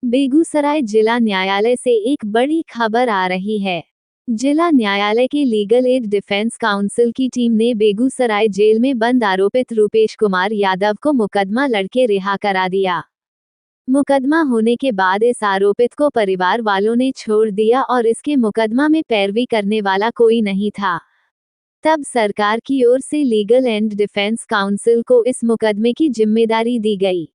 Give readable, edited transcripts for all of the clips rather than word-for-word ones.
बेगूसराय जिला न्यायालय से एक बड़ी खबर आ रही है। जिला न्यायालय के लीगल एड डिफेंस काउंसिल की टीम ने बेगूसराय जेल में बंद आरोपित रूपेश कुमार यादव को मुकदमा लड़के रिहा करा दिया। मुकदमा होने के बाद इस आरोपित को परिवार वालों ने छोड़ दिया और इसके मुकदमा में पैरवी करने वाला कोई नहीं था। तब सरकार की ओर से लीगल एंड डिफेंस काउंसिल को इस मुकदमे की जिम्मेदारी दी गई।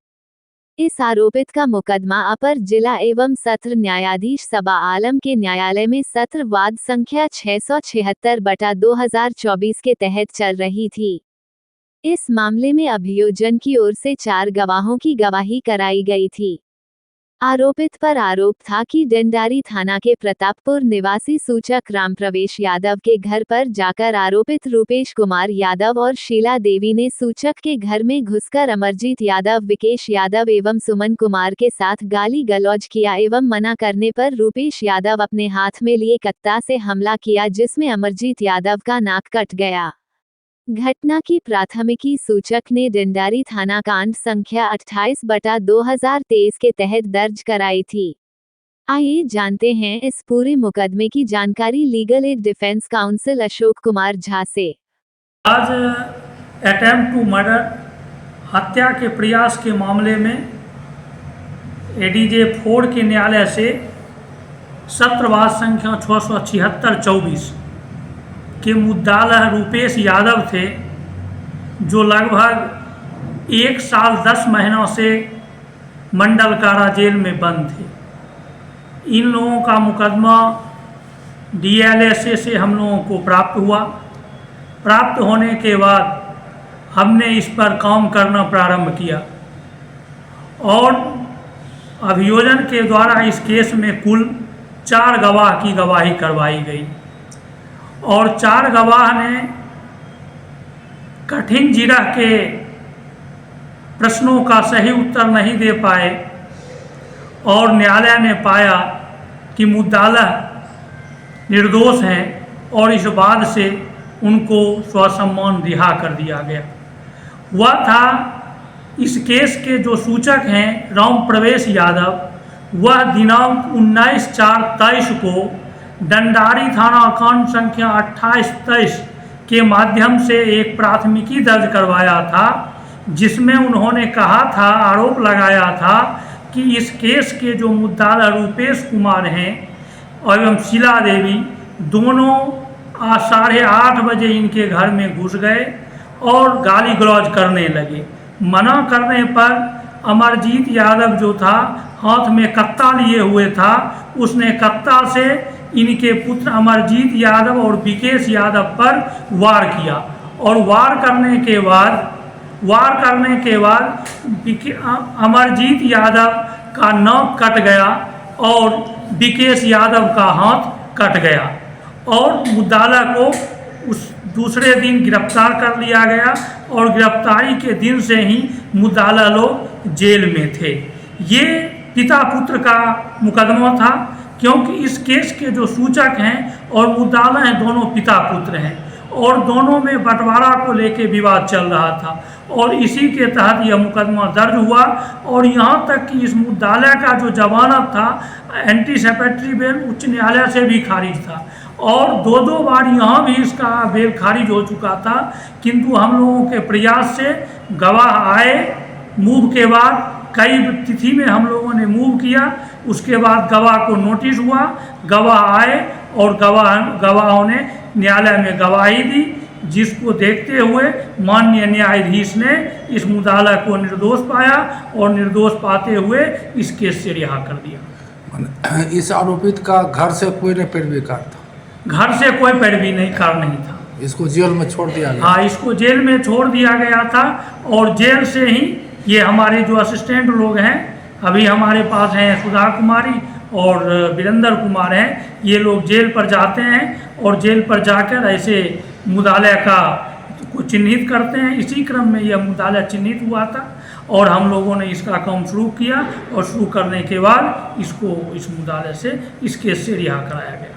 इस आरोपित का मुकदमा अपर जिला एवं सत्र न्यायाधीश सबा आलम के न्यायालय में सत्र वाद संख्या 676/2024 के तहत चल रही थी। इस मामले में अभियोजन की ओर से 4 गवाहों की गवाही कराई गई थी। आरोपित पर आरोप था कि डंडारी थाना के प्रतापपुर निवासी सूचक रामप्रवेश यादव के घर पर जाकर आरोपित रूपेश कुमार यादव और शीला देवी ने सूचक के घर में घुसकर अमरजीत यादव, विकेश यादव एवं सुमन कुमार के साथ गाली गलौज किया एवं मना करने पर रूपेश यादव अपने हाथ में लिए कत्ता से हमला किया, जिसमें अमरजीत यादव का नाक कट गया। घटना की प्राथमिकी सूचक ने डंडारी थाना कांड संख्या 28/2023 के तहत दर्ज कराई थी। आइए जानते हैं इस पूरे मुकदमे की जानकारी legal aid defence council Ashok Kumar Jha से। आज अटेम्प्ट टू मर्डर हत्या के प्रयास के मामले में एडीजे 4 के न्यायालय से सत्रवाद संख्या 676/24 के मुद्दाला रूपेश यादव थे, जो लगभग 1 साल 10 महीनों से मंडल कारा जेल में बंद थे। इन लोगों का मुकदमा डीएलएसए से हम लोगों को प्राप्त हुआ। प्राप्त होने के बाद हमने इस पर काम करना प्रारंभ किया और अभियोजन के द्वारा इस केस में कुल 4 गवाह की गवाही करवाई गई और 4 गवाह ने कठिन जिरह के प्रश्नों का सही उत्तर नहीं दे पाए और न्यायालय ने पाया कि मुद्दाला निर्दोष हैं और इस बात से उनको स्वसम्मान रिहा कर दिया गया। वह था इस केस के जो सूचक हैं रामप्रवेश यादव, वह दिनांक 19/4/23 को डंडारी थाना कांड संख्या 2823 के माध्यम से एक प्राथमिकी दर्ज करवाया था, जिसमें उन्होंने कहा था, आरोप लगाया था कि इस केस के जो मुद्दाला रूपेश कुमार हैं एवं शीला देवी दोनों 8:30 बजे इनके घर में घुस गए और गाली गलौज करने लगे। मना करने पर अमरजीत यादव जो था हाथ में कत्ता लिए हुए था, उसने कत्ता से इनके पुत्र अमरजीत यादव और विकेश यादव पर वार किया और वार करने के बाद अमरजीत यादव का नाक कट गया और विकेश यादव का हाथ कट गया और मुद्दाला को उस दूसरे दिन गिरफ्तार कर लिया गया और गिरफ्तारी के दिन से ही मुद्दाला लोग जेल में थे। ये पिता पुत्र का मुकदमा था, क्योंकि इस केस के जो सूचक हैं और मुद्दाला हैं दोनों पिता पुत्र हैं और दोनों में बंटवारा को लेकर विवाद चल रहा था और इसी के तहत यह मुकदमा दर्ज हुआ और यहाँ तक कि इस मुद्दाला का जो जमानत था एंटीसिपेटरी बेल उच्च न्यायालय से भी खारिज था और 2 बार यहाँ भी इसका बेल खारिज हो चुका था, किंतु हम लोगों के प्रयास से गवाह आए। मूव के बाद कई तिथि में हम लोगों ने मूव किया, उसके बाद गवाह को नोटिस हुआ, गवाह आए और गवाहों ने न्यायालय में गवाही दी, जिसको देखते हुए माननीय न्यायाधीश ने इस मुद्दाला को निर्दोष पाया और निर्दोष पाते हुए इस केस से रिहा कर दिया। इस आरोपित का घर से कोई न पैरवी कार था? घर से कोई पैरवी नहीं था। इसको जेल में छोड़ दिया गया? हाँ, इसको जेल में छोड़ दिया गया था और जेल से ही ये हमारे जो असिस्टेंट लोग हैं, अभी हमारे पास हैं सुधा कुमारी और वीरेंद्र कुमार हैं, ये लोग जेल पर जाते हैं और जेल पर जाकर ऐसे मुद्दाला को चिन्हित करते हैं। इसी क्रम में यह मुद्दाला चिन्हित हुआ था और हम लोगों ने इसका काम शुरू किया और शुरू करने के बाद इसको इस मुद्दाले से इस केस से रिहा कराया गया।